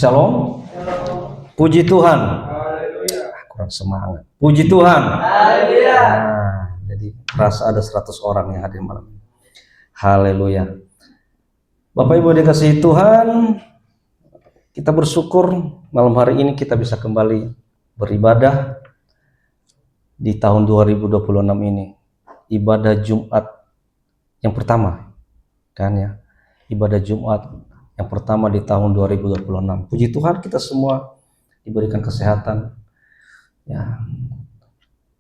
Shalom. Puji Tuhan. Kurang semangat. Puji Tuhan. Nah, jadi rasa ada 100 orang yang hadir malam ini. Haleluya. Bapak Ibu dikasihi Tuhan, kita bersyukur malam hari ini kita bisa kembali beribadah di tahun 2026 ini. Ibadah Jumat yang pertama, kan ya? Ibadah Jumat yang pertama di tahun 2026. Puji Tuhan, kita semua diberikan kesehatan, ya,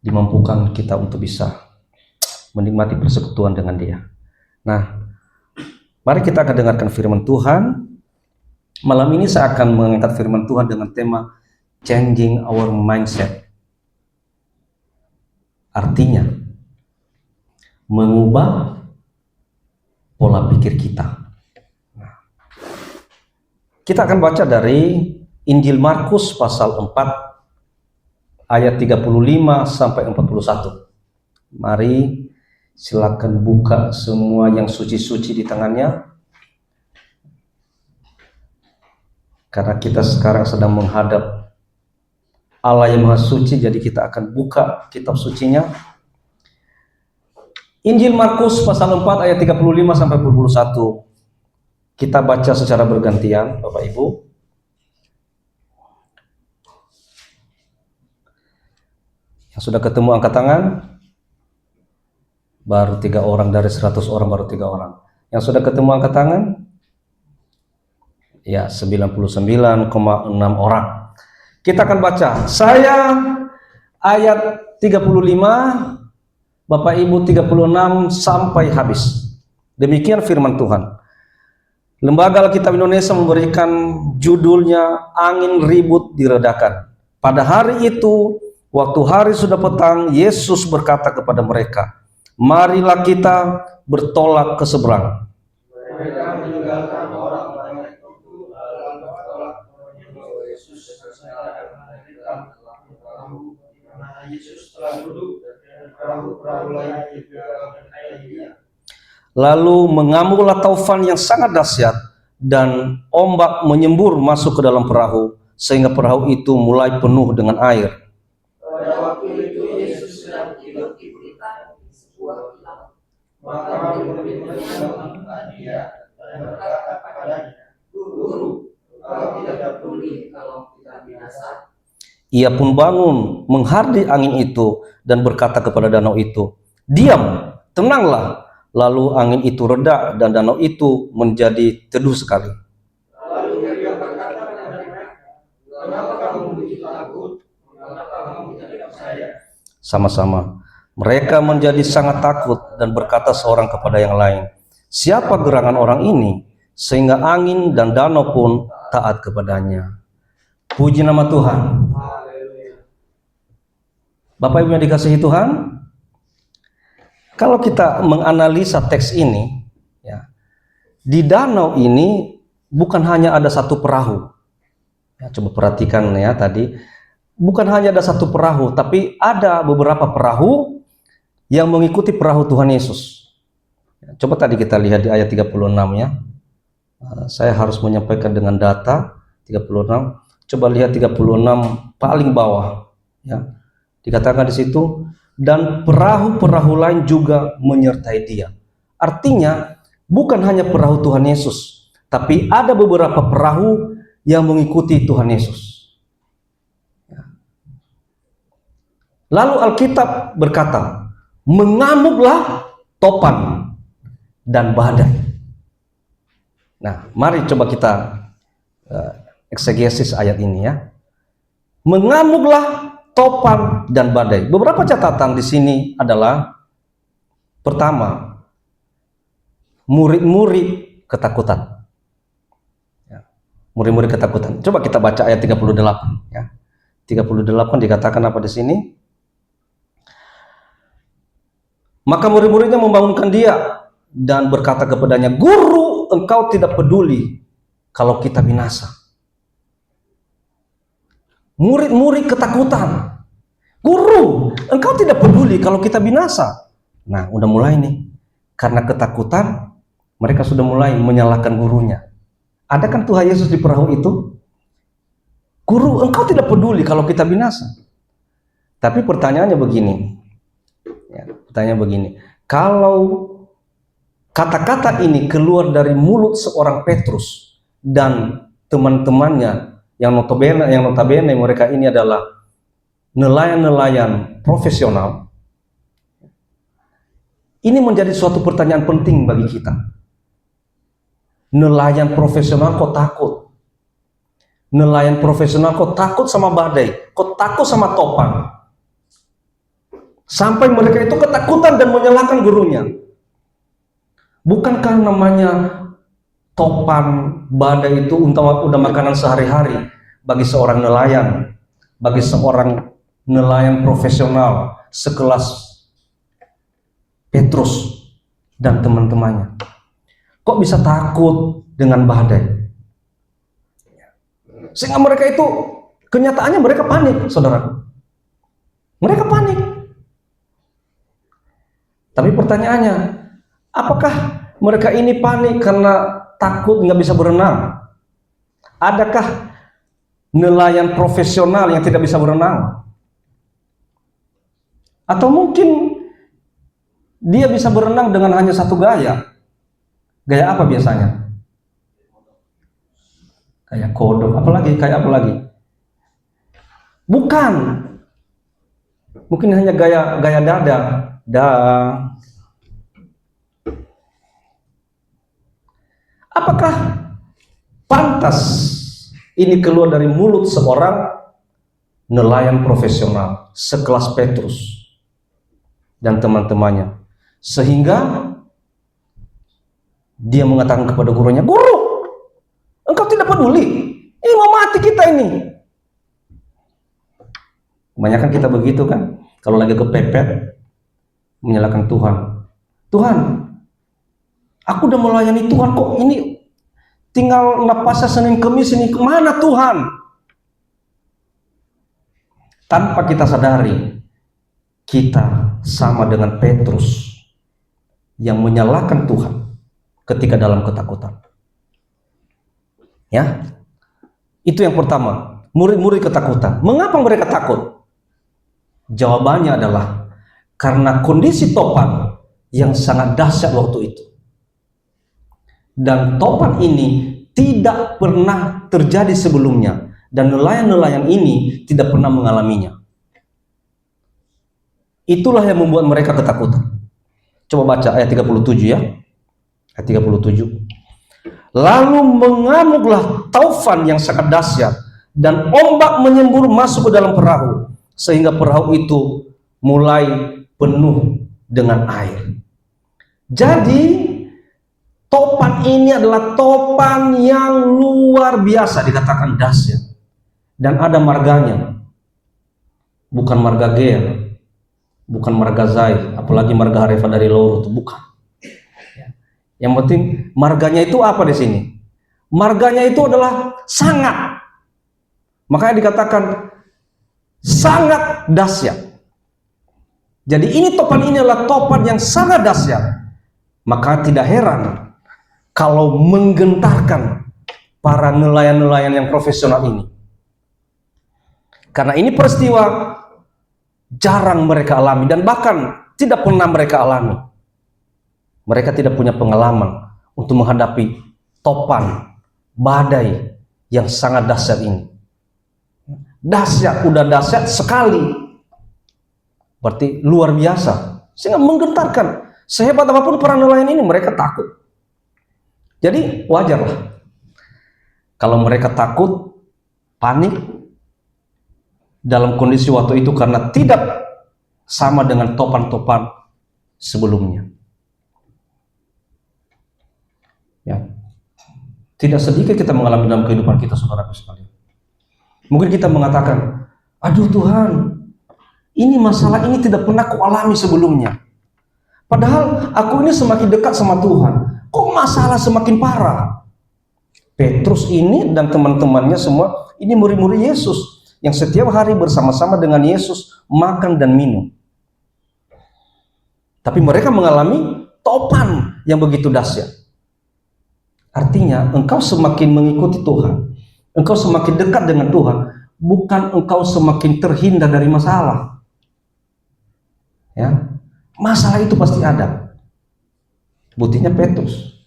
dimampukan kita untuk bisa menikmati persekutuan dengan Dia. Nah, mari kita akan dengarkan firman Tuhan. Malam ini saya akan mengangkat firman Tuhan dengan tema Changing Our Mindset. Artinya, mengubah pola pikir kita. Kita akan baca dari Injil Markus pasal 4 ayat 35 sampai 41. Mari silakan buka semua yang suci-suci di tangannya. Karena kita sekarang sedang menghadap Allah yang Maha Suci, jadi kita akan buka kitab sucinya. Injil Markus pasal 4 ayat 35 sampai 41. Kita baca secara bergantian, Bapak Ibu. Yang sudah ketemu angkat tangan. Baru 3 orang dari 100 orang, baru 3 orang. Yang sudah ketemu angkat tangan? Ya, 99,6 orang. Kita akan baca. Saya ayat 35, Bapak Ibu 36 sampai habis. Demikian firman Tuhan. Lembaga Alkitab Indonesia memberikan judulnya Angin Ribut Diredakan. Pada hari itu, waktu hari sudah petang, Yesus berkata kepada mereka, "Marilah kita bertolak ke seberang." Mereka meninggalkan orang-orang itu lalu bertolak menuju Yesus di mana Yesus telah duduk dan perahu-perahu lain juga menaiki. Lalu mengamuklah taufan yang sangat dahsyat dan ombak menyembur masuk ke dalam perahu sehingga perahu itu mulai penuh dengan air. Pada waktu itu Yesus sedang tidur di pelita di sebuah kilau. Maka murid-muridnya menemukan Dia dan berkata kepadanya, "Guru, Engkau tidak peduli kalau kita binasa?" Ia pun bangun, menghardik angin itu dan berkata kepada danau itu, "Diam, tenanglah." Lalu angin itu reda dan danau itu menjadi teduh sekali. Lalu Dia berkata kepada mereka, "Kenapa kamu begitu takut? Mengapa kamu tidak percaya?" Sama-sama mereka menjadi sangat takut dan berkata seorang kepada yang lain, "Siapa gerangan orang ini sehingga angin dan danau pun taat kepadanya?" Puji nama Tuhan. Bapak Ibu yang dikasihi Tuhan, kalau kita menganalisa teks ini, ya, di danau ini bukan hanya ada satu perahu. Ya, coba perhatikan ya tadi, bukan hanya ada satu perahu, tapi ada beberapa perahu yang mengikuti perahu Tuhan Yesus. Ya, coba tadi kita lihat di ayat 36 ya. Saya harus menyampaikan dengan data 36. Coba lihat 36 paling bawah. Ya, dikatakan di situ, dan perahu-perahu lain juga menyertai Dia. Artinya bukan hanya perahu Tuhan Yesus, tapi ada beberapa perahu yang mengikuti Tuhan Yesus. Lalu Alkitab berkata, mengamuklah topan dan badai. Nah, mari coba kita eksegesis ayat ini ya. Mengamuklah topan dan badai. Beberapa catatan di sini adalah, pertama, murid-murid ketakutan. Ya, murid-murid ketakutan. Coba kita baca ayat 38 ya. 38 dikatakan apa di sini? Maka murid-muridnya membangunkan Dia dan berkata kepadanya, "Guru, Engkau tidak peduli kalau kita binasa." Murid-murid ketakutan. "Guru, Engkau tidak peduli kalau kita binasa." Nah, udah mulai nih. Karena ketakutan, mereka sudah mulai menyalahkan gurunya. Ada kan Tuhan Yesus di perahu itu? Guru, engkau tidak peduli kalau kita binasa. Tapi pertanyaannya begini, ya, pertanyaan begini, kalau kata-kata ini keluar dari mulut seorang Petrus dan teman-temannya yang notabene mereka ini adalah nelayan-nelayan profesional, ini menjadi suatu pertanyaan penting bagi kita. Nelayan profesional kok takut? Nelayan profesional kok takut sama badai? Kok takut sama topan? Sampai mereka itu ketakutan dan menyalahkan gurunya. Bukankah namanya topan, badai itu udah makanan sehari-hari bagi seorang nelayan, bagi seorang nelayan profesional sekelas Petrus dan teman-temannya. Kok bisa takut dengan badai? Sehingga mereka itu, kenyataannya mereka panik, saudara. Mereka panik. Tapi pertanyaannya, apakah mereka ini panik karena takut nggak bisa berenang? Adakah nelayan profesional yang tidak bisa berenang? Atau mungkin dia bisa berenang dengan hanya satu gaya? Gaya apa biasanya? Kayak kodok, kayak apa lagi? Bukan. Mungkin hanya gaya dada. Apakah pantas ini keluar dari mulut seorang nelayan profesional sekelas Petrus dan teman-temannya, sehingga dia mengatakan kepada gurunya, "Guru, engkau tidak peduli, ini mau mati kita ini." Kebanyakan kita begitu kan, kalau lagi kepepet menyalahkan Tuhan. Tuhan, aku udah melayani Tuhan, kok ini tinggal napasnya Senin Kemis ini, kemana Tuhan? Tanpa kita sadari, kita sama dengan Petrus yang menyalahkan Tuhan ketika dalam ketakutan. Ya, itu yang pertama. Murid-murid ketakutan. Mengapa mereka takut? Jawabannya adalah karena kondisi topan yang sangat dahsyat waktu itu. Dan topan ini tidak pernah terjadi sebelumnya, dan nelayan-nelayan ini tidak pernah mengalaminya. Itulah yang membuat mereka ketakutan. Coba baca ayat 37 ya. Ayat 37. Lalu mengamuklah taufan yang sangat dahsyat, dan ombak menyembur masuk ke dalam perahu, sehingga perahu itu mulai penuh dengan air. Jadi topan ini adalah topan yang luar biasa, dikatakan dahsyat, dan ada marganya. Bukan marga Gea, bukan marga Zai, apalagi marga Harefa dari Loro, itu bukan. Yang penting marganya itu apa di sini? Marganya itu adalah sangat. Makanya dikatakan sangat dahsyat. Jadi ini topan ini adalah topan yang sangat dahsyat. Maka tidak heran kalau menggentarkan para nelayan-nelayan yang profesional ini. Karena ini peristiwa jarang mereka alami, dan bahkan tidak pernah mereka alami. Mereka tidak punya pengalaman untuk menghadapi topan, badai yang sangat dahsyat ini. Dahsyat, udah dahsyat sekali, berarti luar biasa, sehingga menggentarkan. Sehebat apapun para nelayan ini, mereka takut. Jadi wajarlah kalau mereka takut, panik dalam kondisi waktu itu, karena tidak sama dengan topan-topan sebelumnya. Ya, tidak sedikit kita mengalami dalam kehidupan kita, saudaraku sekalian. Mungkin kita mengatakan, aduh Tuhan, ini masalah ini tidak pernah aku alami sebelumnya. Padahal aku ini semakin dekat sama Tuhan, kok masalah semakin parah? Petrus ini dan teman-temannya semua, ini murid-murid Yesus yang setiap hari bersama-sama dengan Yesus makan dan minum. Tapi mereka mengalami topan yang begitu dahsyat. Artinya engkau semakin mengikuti Tuhan, engkau semakin dekat dengan Tuhan, bukan engkau semakin terhindar dari masalah. Ya, masalah itu pasti ada. Buktinya Petrus,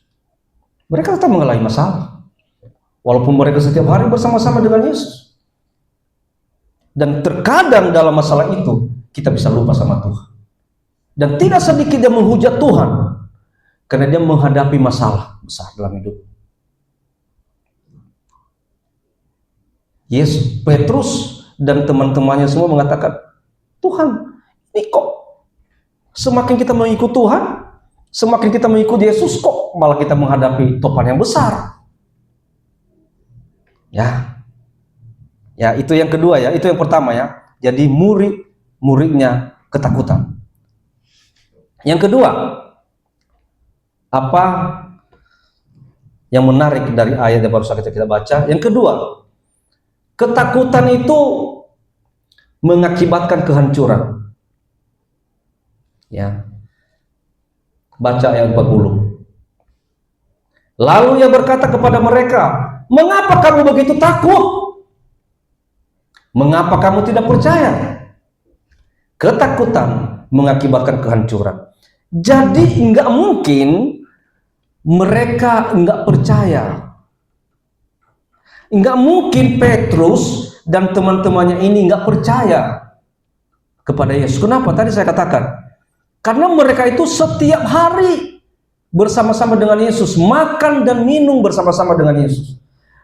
mereka tetap mengalami masalah, walaupun mereka setiap hari bersama-sama dengan Yesus. Dan terkadang dalam masalah itu kita bisa lupa sama Tuhan. Dan tidak sedikit dia menghujat Tuhan karena dia menghadapi masalah besar dalam hidup. Yesus, Petrus dan teman-temannya semua mengatakan, Tuhan, ini kok semakin kita mengikut Tuhan, semakin kita mengikut Yesus, kok malah kita menghadapi topan yang besar. Ya, itu yang kedua ya, itu yang pertama ya. Jadi muridnya ketakutan. Yang kedua, apa yang menarik dari ayat yang baru saja kita baca? Yang kedua, ketakutan itu mengakibatkan kehancuran. Ya. Baca ayat 40. Lalu ia berkata kepada mereka, "Mengapa kamu begitu takut? Mengapa kamu tidak percaya?" Ketakutan mengakibatkan kehancuran. Jadi enggak mungkin mereka enggak percaya. Enggak mungkin Petrus dan teman-temannya ini enggak percaya kepada Yesus. Kenapa? Tadi saya katakan, karena mereka itu setiap hari bersama-sama dengan Yesus, makan dan minum bersama-sama dengan Yesus.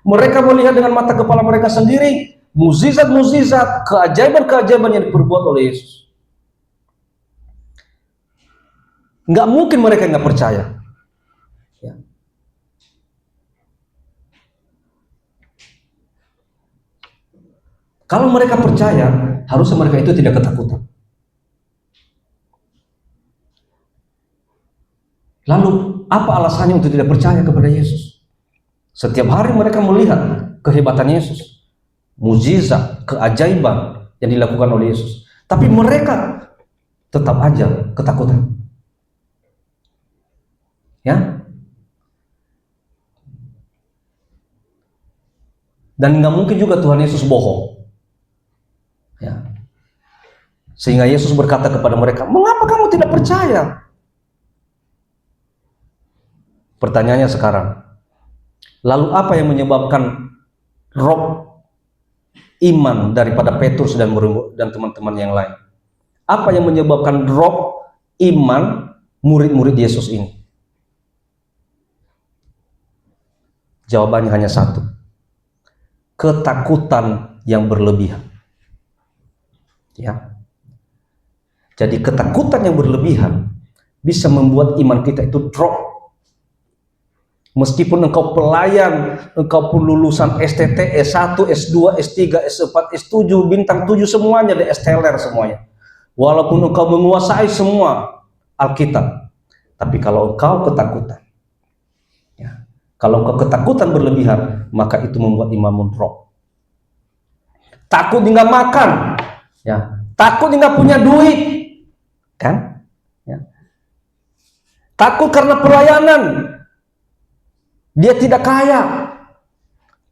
Mereka melihat dengan mata kepala mereka sendiri mukjizat-mukjizat, keajaiban-keajaiban yang diperbuat oleh Yesus. Enggak mungkin mereka enggak percaya. Ya. Kalau mereka percaya, harusnya mereka itu tidak ketakutan. Lalu, apa alasannya untuk tidak percaya kepada Yesus? Setiap hari mereka melihat kehebatan Yesus, mukjizat, keajaiban yang dilakukan oleh Yesus. Tapi mereka tetap aja ketakutan. Ya. Dan nggak mungkin juga Tuhan Yesus bohong. Ya. Sehingga Yesus berkata kepada mereka, "Mengapa kamu tidak percaya?" Pertanyaannya sekarang, lalu apa yang menyebabkan roh iman daripada Petrus dan teman-teman yang lain? Apa yang menyebabkan roh iman murid-murid Yesus ini? Jawabannya hanya satu. Ketakutan yang berlebihan. Ya. Jadi ketakutan yang berlebihan bisa membuat iman kita itu drop. Meskipun engkau pelayan, engkau pun lulusan STT, S1, S2, S3, S4, S7, bintang 7 semuanya, ada esteller semuanya. Walaupun engkau menguasai semua Alkitab, tapi kalau engkau ketakutan, ya, kalau engkau ketakutan berlebihan, maka itu membuat imanmu drop. Takut hingga makan, ya, takut hingga punya duit, kan? Ya. Takut karena pelayanan, dia tidak kaya.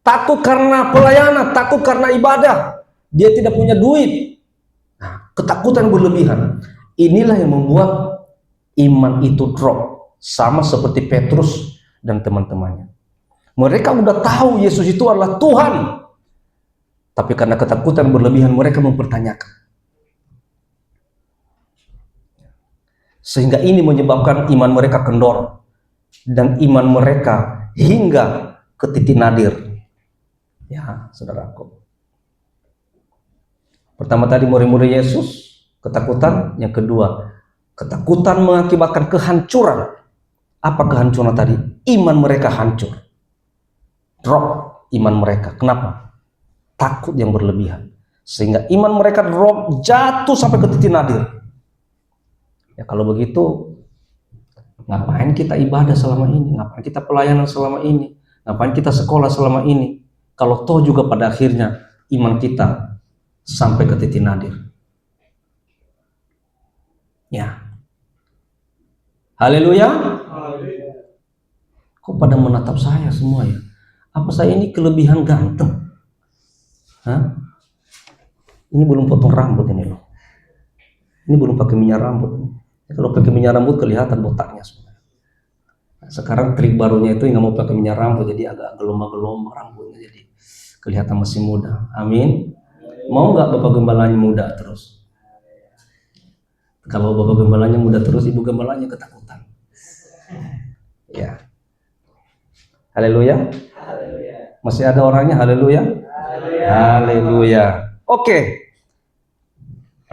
Takut karena pelayanan, takut karena ibadah, dia tidak punya duit. Nah, ketakutan berlebihan, inilah yang membuat iman itu drop. Sama seperti Petrus dan teman-temannya. Mereka udah tahu Yesus itu adalah Tuhan, tapi karena ketakutan berlebihan mereka mempertanyakan. Sehingga ini menyebabkan iman mereka kendor, dan iman mereka hingga ke titik nadir. Ya, saudaraku. Pertama tadi murid-murid Yesus ketakutan, yang kedua ketakutan mengakibatkan kehancuran. Apa kehancuran tadi? Iman mereka hancur. Drop iman mereka. Kenapa? Takut yang berlebihan. Sehingga iman mereka drop, jatuh sampai ke titik nadir. Ya, kalau begitu ngapain kita ibadah selama ini? Ngapain kita pelayanan selama ini? Ngapain kita sekolah selama ini? Kalau toh juga pada akhirnya iman kita sampai ke titik nadir. Ya. Haleluya. Kok pada menatap saya semua ya? Apa saya ini kelebihan ganteng? Hah? Ini belum potong rambut ini loh. Ini belum pakai minyak rambut. Kalau pakai minyak rambut kelihatan botaknya sebenarnya. Sekarang trik barunya itu nggak mau pakai minyak rambut, jadi agak gelombang-gelombang rambutnya, jadi kelihatan masih muda. Amin. Mau nggak Bapak Gembalanya muda terus? Kalau Bapak Gembalanya muda terus, Ibu Gembalanya ketakutan. Ya. Haleluya. Masih ada orangnya. Haleluya. Haleluya. Oke.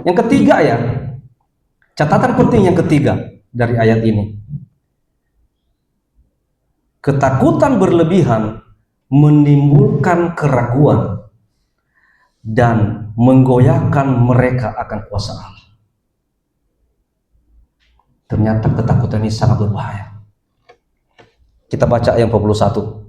Yang ketiga ya. Catatan penting yang ketiga dari ayat ini. Ketakutan berlebihan menimbulkan keraguan dan menggoyahkan mereka akan kuasa Allah. Ternyata ketakutan ini sangat berbahaya. Kita baca ayat 41.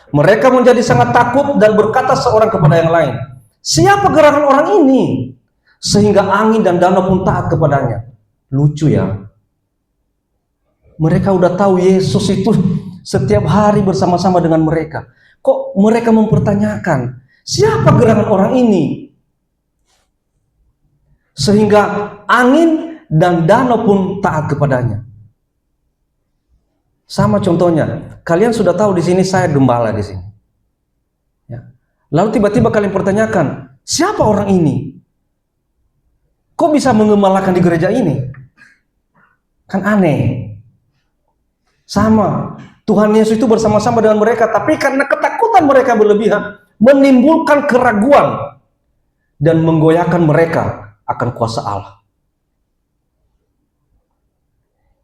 Mereka menjadi sangat takut dan berkata seorang kepada yang lain, siapa gerangan orang ini sehingga angin dan danau pun taat kepadanya? Lucu ya. Mereka udah tahu Yesus itu setiap hari bersama-sama dengan mereka. Kok mereka mempertanyakan, siapa gerangan orang ini sehingga angin dan danau pun taat kepadanya? Sama contohnya, kalian sudah tahu di sini saya gembala di sini. Ya. Lalu tiba-tiba kalian pertanyakan, siapa orang ini? Kok bisa mengembalakan di gereja ini? Kan aneh. Sama, Tuhan Yesus itu bersama-sama dengan mereka, tapi karena ketakutan mereka berlebihan, menimbulkan keraguan dan menggoyahkan mereka akan kuasa Allah.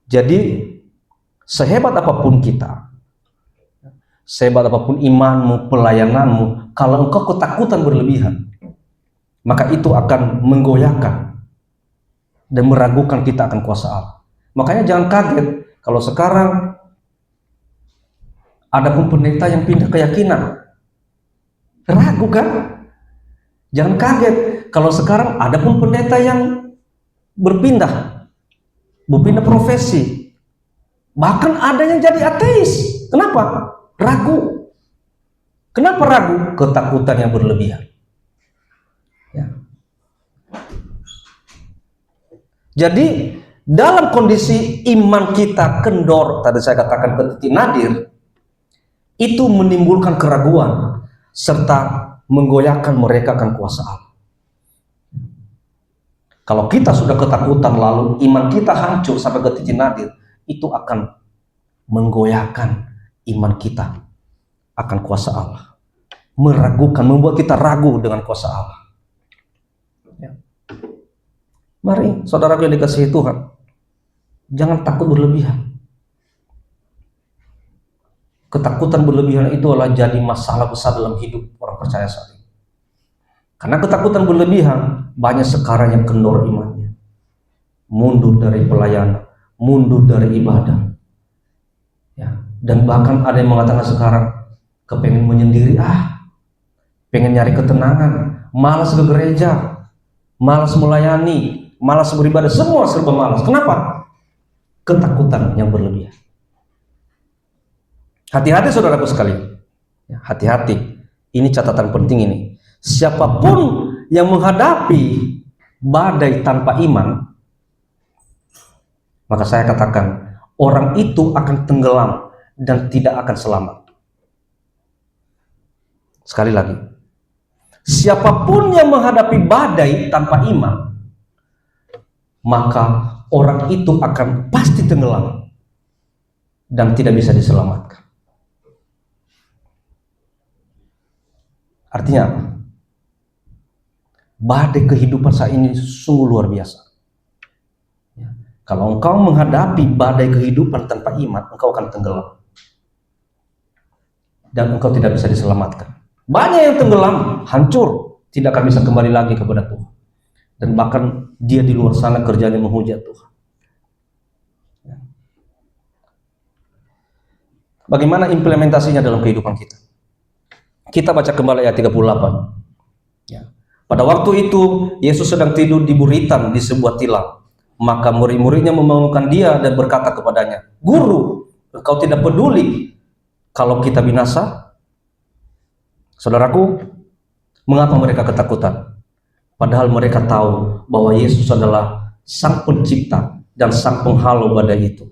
Jadi, sehebat apapun kita, sehebat apapun imanmu, pelayananmu, kalau engkau ketakutan berlebihan, maka itu akan menggoyahkan dan meragukan kita akan kuasa Allah. Makanya jangan kaget kalau sekarang ada pun pendeta yang pindah keyakinan. Ragu kan? Jangan kaget kalau sekarang ada pun pendeta yang berpindah profesi. Bahkan ada yang jadi ateis. Kenapa? Ragu. Kenapa ragu? Ketakutan yang berlebihan. Ya. Jadi dalam kondisi iman kita kendor, tadi saya katakan ke titik nadir, itu menimbulkan keraguan serta menggoyahkan mereka akan kuasa Allah. Kalau kita sudah ketakutan lalu iman kita hancur sampai ke titik nadir, itu akan menggoyahkan iman kita akan kuasa Allah, meragukan, membuat kita ragu dengan kuasa Allah. Ya. Mari saudaraku yang dikasihi Tuhan, jangan takut berlebihan. Ketakutan berlebihan itu adalah jadi masalah besar dalam hidup orang percaya saat ini. Karena ketakutan berlebihan, banyak sekarang yang kendor imannya, mundur dari pelayanan, mundur dari ibadah, ya. Dan bahkan ada yang mengatakan sekarang kepengen menyendiri, pengen nyari ketenangan, malas ke gereja, malas melayani, malas beribadah, semua serba malas. Kenapa? Ketakutan yang berlebihan. Hati-hati saudaraku sekalian, ya, hati-hati. Ini catatan penting ini. Siapapun yang menghadapi badai tanpa iman, maka saya katakan orang itu akan tenggelam dan tidak akan selamat. Sekali lagi, siapapun yang menghadapi badai tanpa iman, maka orang itu akan pasti tenggelam dan tidak bisa diselamatkan. Artinya apa? Badai kehidupan saat ini sungguh luar biasa. Ya. Kalau engkau menghadapi badai kehidupan tanpa iman, engkau akan tenggelam dan engkau tidak bisa diselamatkan. Banyak yang tenggelam, hancur, tidak akan bisa kembali lagi kepada Tuhan. Dan bahkan dia di luar sana kerjanya menghujat Tuhan. Ya. Bagaimana implementasinya dalam kehidupan kita? Kita baca kembali ayat 38. Ya. Pada waktu itu Yesus sedang tidur di buritan di sebuah tilam. Maka murid-muridnya membangunkan dia dan berkata kepadanya, "Guru, engkau tidak peduli kalau kita binasa? Saudaraku, mengapa mereka ketakutan? Padahal mereka tahu bahwa Yesus adalah Sang Pencipta dan Sang Penghalau badai itu.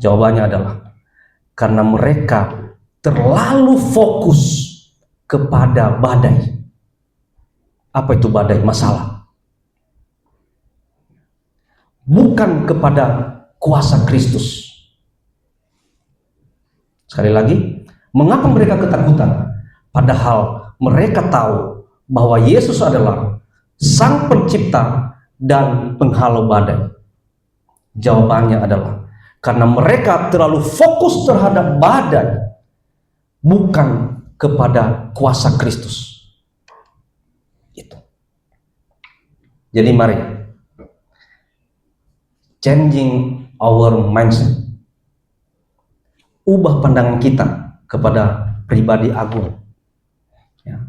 Jawabannya adalah karena mereka terlalu fokus kepada badai. Apa itu badai? Masalah. Bukan kepada kuasa Kristus. Sekali lagi, mengapa mereka ketakutan? Padahal mereka tahu bahwa Yesus adalah Sang Pencipta dan Penghalau badai. Jawabannya adalah karena mereka terlalu fokus terhadap badai, bukan kepada kuasa Kristus. Itu. Jadi mari changing our mindset. Ubah pandangan kita kepada pribadi agung, ya,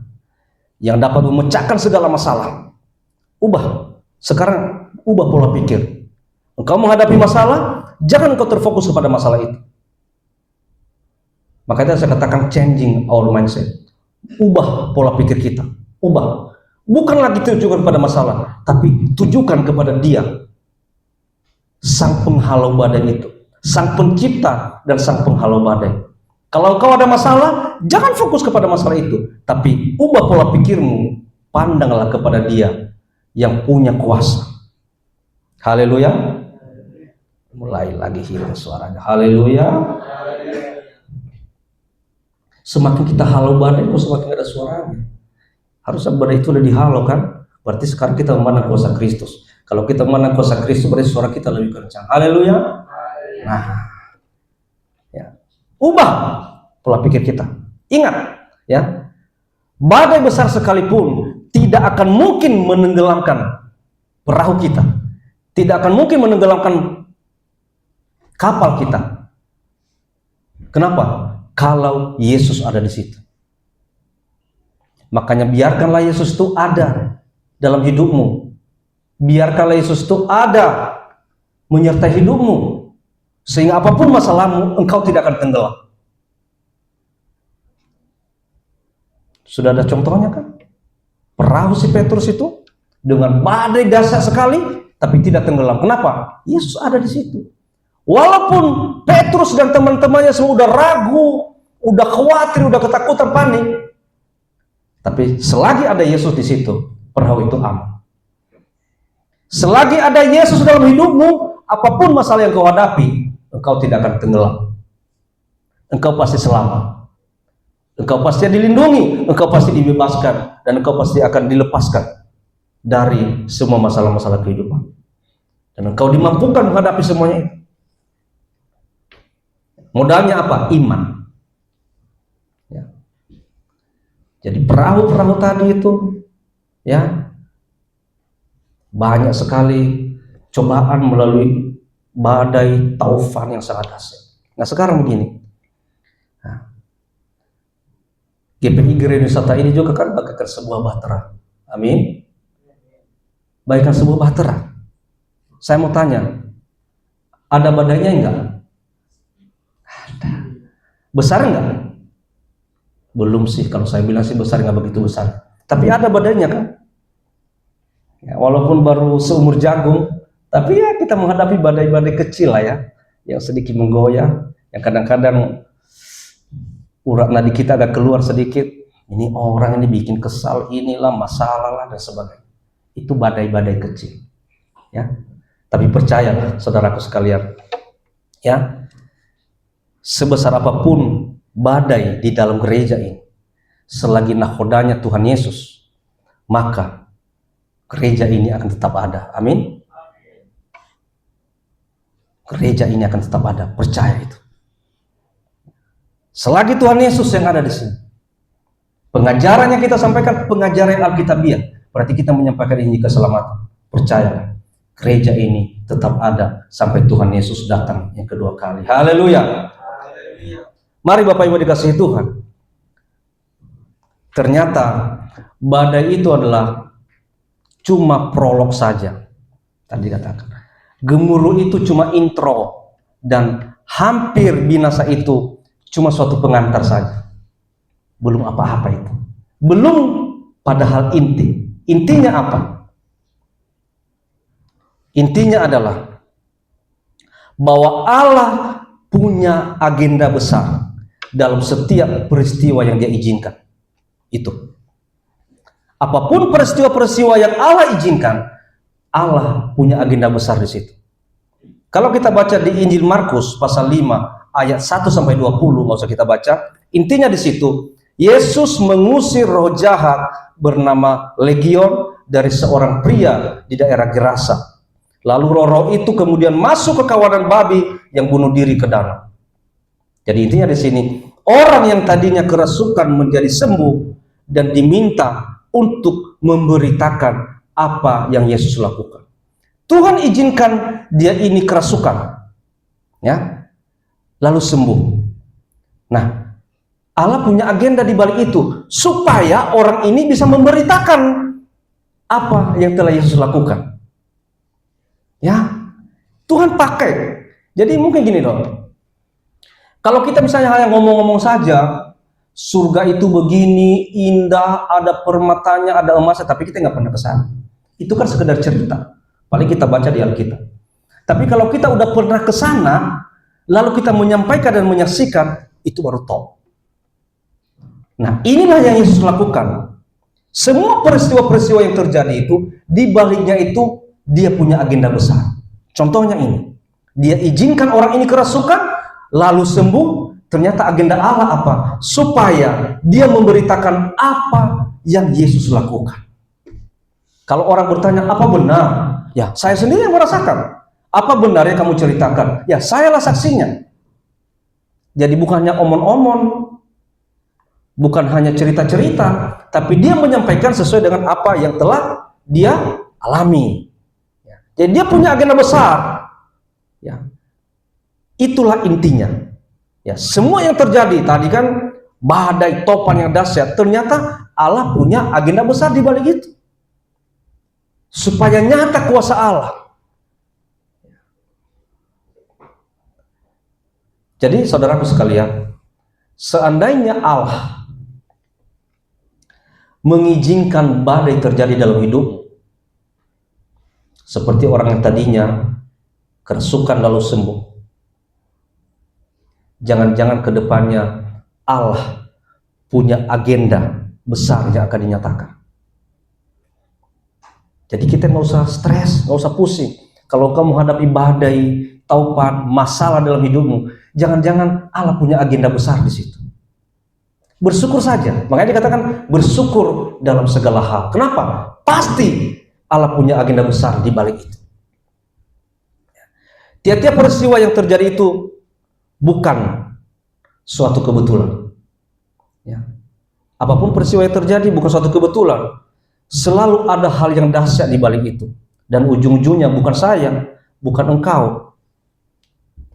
yang dapat memecahkan segala masalah. Sekarang ubah pola pikir. Engkau menghadapi masalah, jangan engkau terfokus kepada masalah itu. Makanya saya katakan changing our mindset. Ubah pola pikir kita. Ubah. Bukan lagi tujukan pada masalah, tapi tujukan kepada Dia, Sang Penghalau badai itu, Sang Pencipta dan Sang Penghalau badai. Kalau kau ada masalah, jangan fokus kepada masalah itu, tapi ubah pola pikirmu, pandanglah kepada Dia yang punya kuasa. Haleluya. Mulai lagi hilang suaranya. Haleluya. Semakin kita halau badai, kok semakin ada suaranya. Harusnya badai itu udah dihalau kan? Berarti sekarang kita memandang kuasa Kristus. Kalau kita memandang kuasa Kristus, berarti suara kita lebih kencang. Haleluya. Nah, ya. Ubah pola pikir kita. Ingat, ya, badai besar sekalipun tidak akan mungkin menenggelamkan perahu kita. Tidak akan mungkin menenggelamkan kapal kita. Kenapa? Kalau Yesus ada di situ. Makanya biarkanlah Yesus itu ada dalam hidupmu. Biarkanlah Yesus itu ada menyertai hidupmu, sehingga apapun masalahmu, engkau tidak akan tenggelam. Sudah ada contohnya kan? Perahu si Petrus itu dengan badai dahsyat sekali, tapi tidak tenggelam. Kenapa? Yesus ada di situ. Walaupun Petrus dan teman-temannya semua udah ragu, udah khawatir, udah ketakutan, panik, tapi selagi ada Yesus di situ, perahu itu aman. Selagi ada Yesus dalam hidupmu, apapun masalah yang kau hadapi, engkau tidak akan tenggelam. Engkau pasti selamat. Engkau pasti dilindungi, engkau pasti dibebaskan, dan engkau pasti akan dilepaskan dari semua masalah-masalah kehidupan. Dan engkau dimampukan menghadapi semuanya itu. Modalnya apa? Iman. Ya. Jadi perahu-perahu tadi itu, ya, banyak sekali cobaan melalui badai taufan yang sangat dahsyat. Nah sekarang begini, nah, GPI Gereja Wisata ini juga kan bagaikan sebuah bahtera. Amin. Bagaikan sebuah bahtera. Saya mau tanya, ada badainya enggak? Ada. Besar enggak? Belum sih, kalau saya bilang sih besar, enggak begitu besar. Tapi ada badainya kan? Ya, walaupun baru seumur jagung, tapi ya kita menghadapi badai-badai kecil lah ya, yang sedikit menggoyah, yang kadang-kadang urat nadi kita agak keluar sedikit. Ini orang ini bikin kesal, inilah masalah lah dan sebagainya. Itu badai-badai kecil, ya. Tapi percayalah, saudaraku sekalian, ya, sebesar apapun badai di dalam gereja ini, selagi nahodanya Tuhan Yesus, maka gereja ini akan tetap ada. Amin. Gereja ini akan tetap ada, percaya itu. Selagi Tuhan Yesus yang ada di sini, pengajarannya kita sampaikan pengajaran Alkitabiah, berarti kita menyampaikan Injil keselamatan. Percayalah, gereja ini tetap ada sampai Tuhan Yesus datang yang kedua kali. Haleluya. Mari Bapak Ibu dikasihi Tuhan. Ternyata badai itu adalah cuma prolog saja. Tadi katakan, gemuruh itu cuma intro, dan hampir binasa itu cuma suatu pengantar saja. Belum apa-apa itu. Belum pada hal inti. Intinya apa? Intinya adalah bahwa Allah punya agenda besar dalam setiap peristiwa yang Dia izinkan. Itu. Apapun peristiwa-peristiwa yang Allah izinkan, Allah punya agenda besar di situ. Kalau kita baca di Injil Markus pasal 5 ayat 1 sampai 20, nggak usah kita baca. Intinya di situ, Yesus mengusir roh jahat bernama Legion dari seorang pria di daerah Gerasa. Lalu roh-roh itu kemudian masuk ke kawanan babi yang bunuh diri ke danau. Jadi intinya di sini, orang yang tadinya kerasukan menjadi sembuh dan diminta untuk memberitakan apa yang Yesus lakukan. Tuhan izinkan dia ini kerasukan, ya, lalu sembuh. Nah, Allah punya agenda di balik itu supaya orang ini bisa memberitakan apa yang telah Yesus lakukan. Ya, Tuhan pakai. Jadi mungkin gini dong. Kalau kita misalnya hanya ngomong-ngomong saja, surga itu begini, indah, ada permatanya, ada emasnya, tapi kita nggak pernah ke sana. Itu kan sekedar cerita. Paling kita baca di Alkitab. Tapi kalau kita udah pernah ke sana, lalu kita menyampaikan dan menyaksikan, itu baru top. Nah, inilah yang Yesus lakukan. Semua peristiwa-peristiwa yang terjadi itu, di baliknya itu Dia punya agenda besar. Contohnya ini, Dia izinkan orang ini kerasukan, lalu sembuh. Ternyata agenda Allah apa? Supaya Dia memberitakan apa yang Yesus lakukan. Kalau orang bertanya, apa benar? Ya, saya sendiri yang merasakan. Apa benar yang kamu ceritakan? Ya, sayalah saksinya. Jadi bukannya omon-omon, bukan hanya cerita-cerita, tapi dia menyampaikan sesuai dengan apa yang telah dia alami. Jadi dia punya agenda besar. Ya, itulah intinya. Ya, semua yang terjadi tadi kan badai topan yang dahsyat, ternyata Allah punya agenda besar di balik itu. Supaya nyata kuasa Allah. Jadi saudaraku sekalian, seandainya Allah mengizinkan badai terjadi dalam hidup, seperti orang yang tadinya kerasukan lalu sembuh, jangan-jangan ke depannya Allah punya agenda besar yang akan dinyatakan. Jadi kita nggak usah stres, nggak usah pusing. Kalau kamu hadapi badai, taupan, masalah dalam hidupmu, jangan-jangan Allah punya agenda besar di situ. Bersyukur saja. Makanya dikatakan bersyukur dalam segala hal. Kenapa? Pasti Allah punya agenda besar di balik itu. Tiap-tiap peristiwa yang terjadi itu bukan suatu kebetulan. Ya. Apapun peristiwa yang terjadi bukan suatu kebetulan. Selalu ada hal yang dahsyat di balik itu. Dan ujung-ujungnya bukan saya, bukan engkau,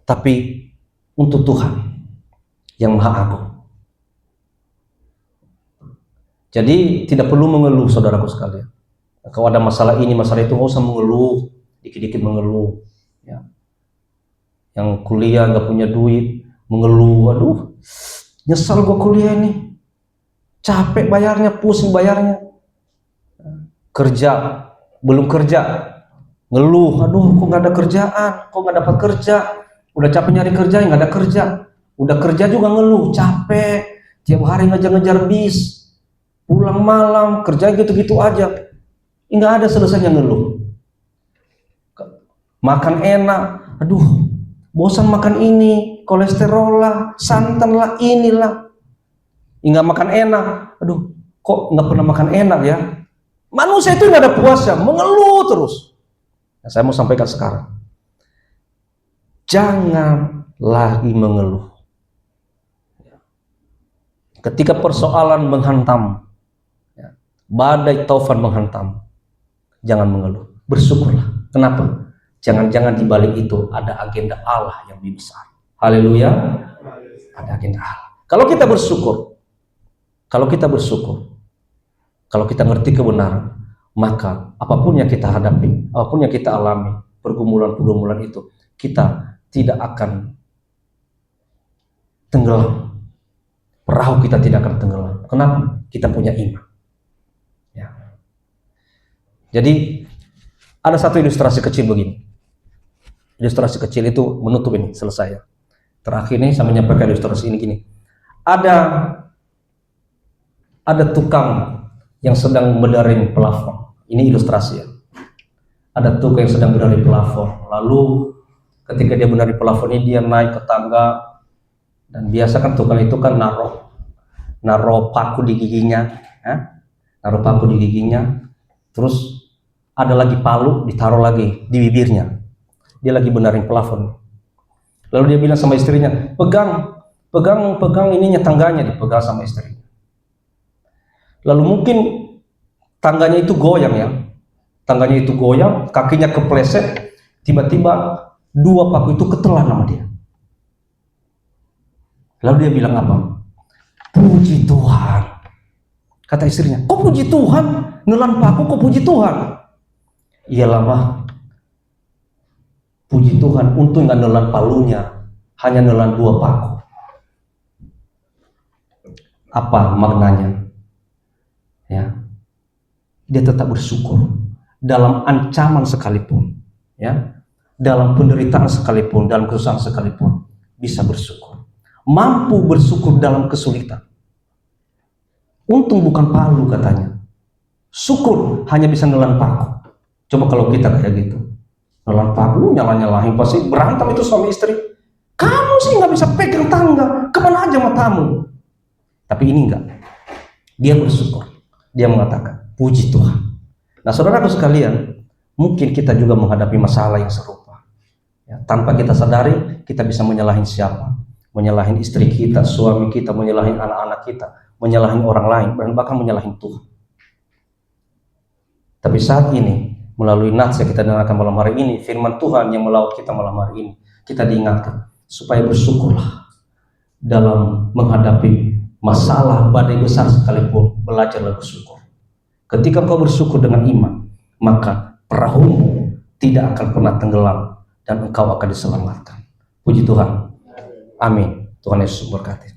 tapi untuk Tuhan yang Maha Agung. Jadi tidak perlu mengeluh, saudaraku sekalian. Kalau ada masalah ini, masalah itu, nggak usah mengeluh, dikit-dikit mengeluh. Ya. Yang kuliah nggak punya duit, mengeluh, aduh, nyesal gue kuliah ini, capek bayarnya, pusing bayarnya. Kerja, belum kerja, ngeluh, aduh, kok nggak ada kerjaan, kok nggak dapat kerja, udah capek nyari kerja, nggak ada kerja, udah kerja juga ngeluh, capek, tiap hari ngejar-ngejar bis, pulang malam, kerja gitu-gitu aja, nggak ada selesainya ngeluh. Makan enak, aduh, bosan makan ini, kolesterol lah, santan lah, inilah, nggak makan enak, aduh, kok nggak pernah makan enak ya. Manusia itu nggak ada puasnya, mengeluh terus. Nah, saya mau sampaikan sekarang, jangan lagi mengeluh. Ketika persoalan menghantam, badai taufan menghantam, jangan mengeluh, bersyukurlah. Kenapa? Jangan-jangan di balik itu ada agenda Allah yang lebih besar. Haleluya, ada agenda Allah. Kalau kita bersyukur, kalau kita ngerti kebenaran, maka apapun yang kita hadapi, apapun yang kita alami, pergumulan-pergumulan itu, kita tidak akan tenggelam. Perahu kita tidak akan tenggelam. Kenapa? Kita punya iman. Ya. Jadi ada satu ilustrasi kecil begini. Ilustrasi kecil itu menutup ini, selesai ya. Terakhir ini saya menyampaikan ilustrasi ini gini. Ada tukang yang sedang benarin plafon. Ini ilustrasi ya. Ada tukang yang sedang benarin plafon. Lalu ketika dia benarin plafon ini, dia naik ke tangga. Dan biasa kan tukang itu kan naruh paku di giginya, naruh paku di giginya. Terus ada lagi palu ditaruh lagi di bibirnya. Dia lagi benarin plafon. Lalu dia bilang sama istrinya, pegang ininya, tangganya, dipegang sama istrinya. Lalu mungkin tangganya itu goyang ya, tangganya itu goyang, kakinya kepleset, tiba-tiba dua paku itu ketelan sama dia. Lalu dia bilang apa? Puji Tuhan. Kata istrinya, kok puji Tuhan? Nelan paku kok puji Tuhan? Iyalah mah, puji Tuhan, untung nggak nelan palunya, hanya nelan dua paku. Apa maknanya? Ya, dia tetap bersyukur dalam ancaman sekalipun, ya, dalam penderitaan sekalipun, dalam kesusahan sekalipun, bisa bersyukur, mampu bersyukur dalam kesulitan. Untung bukan palu katanya, syukur hanya bisa nelan paku. Coba kalau kita kayak gitu, nelan paku, nyalahin, pasti berantem itu suami istri. Kamu sih nggak bisa pegang tangga, kemana aja matamu. Tapi ini enggak, dia bersyukur. Dia mengatakan, puji Tuhan. Nah saudaraku sekalian, mungkin kita juga menghadapi masalah yang serupa. Ya, tanpa kita sadari, kita bisa menyalahin siapa? Menyalahin istri kita, suami kita, menyalahin anak-anak kita, menyalahin orang lain, dan bahkan menyalahin Tuhan. Tapi saat ini, melalui nats yang kita dengarkan malam hari ini, firman Tuhan yang melaut kita malam hari ini, kita diingatkan, supaya bersyukurlah dalam menghadapi masalah badai besar sekalipun, belajarlah bersyukur. Ketika kau bersyukur dengan iman, maka perahumu tidak akan pernah tenggelam dan engkau akan diselamatkan. Puji Tuhan. Amin. Tuhan Yesus memberkati.